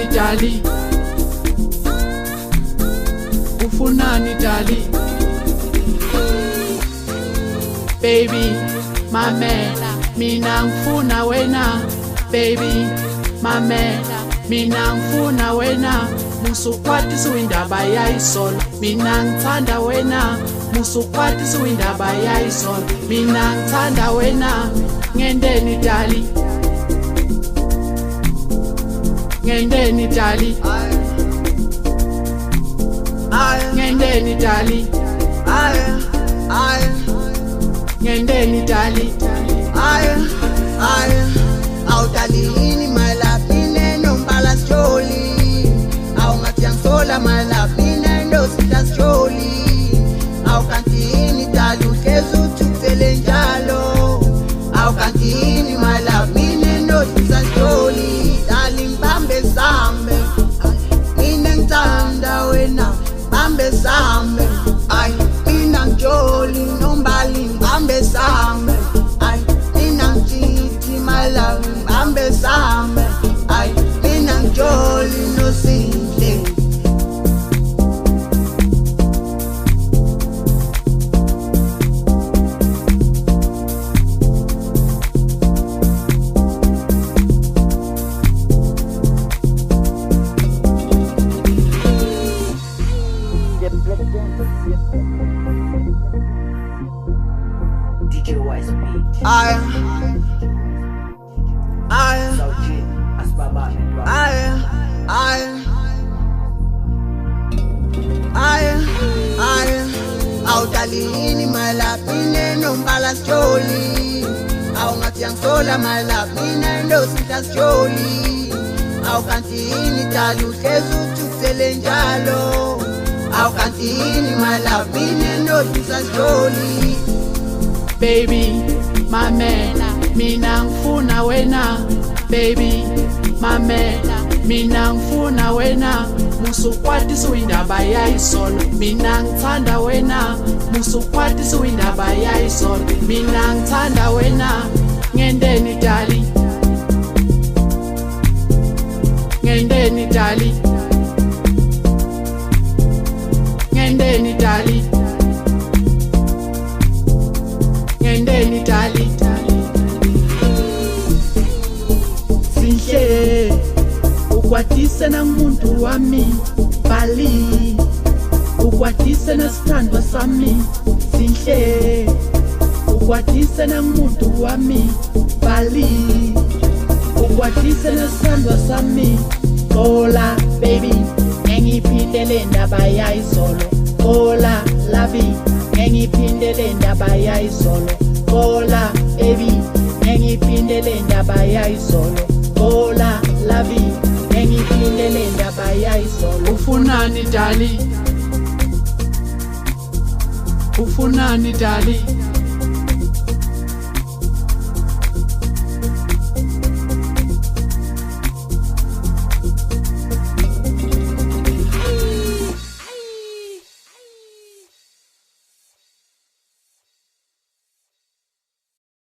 Ufunani dali, ufunani dali. Baby, mamela, mina ngifuna wena. Baby, mamela, mina ngifuna wena. Musukwati suindaba yayisolo, mina ngithanda wena. Musukwati suindaba yayisolo, mina ngithanda wena. Ngendeni dali, ngendeni dali, ngendeni dali, ngendeni dali. Awudalini my love, mina nombala sijoli. Awungathi yangisola my love, mina ndosita sijoli. Awukantini dali uhlezi uthi uphele njalo. Awukantini my love, mina ndosita sijoli. Dali ngibambe sambe, mina ngithanda wena. Bambe sambe, ay mina njoli nombali ngibambe sambe. Ay mina ngithithi my love ngibambe sambe. Ay mina njoli nosinhle. DJ Wise Beat. Sauti Asbaba Network. Awudalini my love, mina nombala sijoli. Awungathi yangisola my love, mina ndosita sijoli. Awukantini dali uhlezi uthi uphele njalo. Awukantini my love, mina ndosita sijoli. Baby, mamela, mina ngifuna wena. Baby, mamela, mina ngifuna wena. Musukwati suindaba yayisolo, mina ngithanda wena. Musukwati suindaba yayisolo, mina ngithanda wena. Ngendeni dali, ngendeni dali, ngendeni dali, ngendeni dali. Sinhle ukwatise nangumuntu wami bali, ukwatise nesithandwa sami. Sinhle ukwatise nangumuntu wami bali, ukwatise nesithandwa sami. Xola baby, ngiphindele indaba yayisolo. Xola lavi, ngiphindele indaba yayisolo. Xola baby, ngiphindele indaba yayisolo. Xola lavi, ngiphindele indaba yayisolo. Ufunani dali, ufunani dali.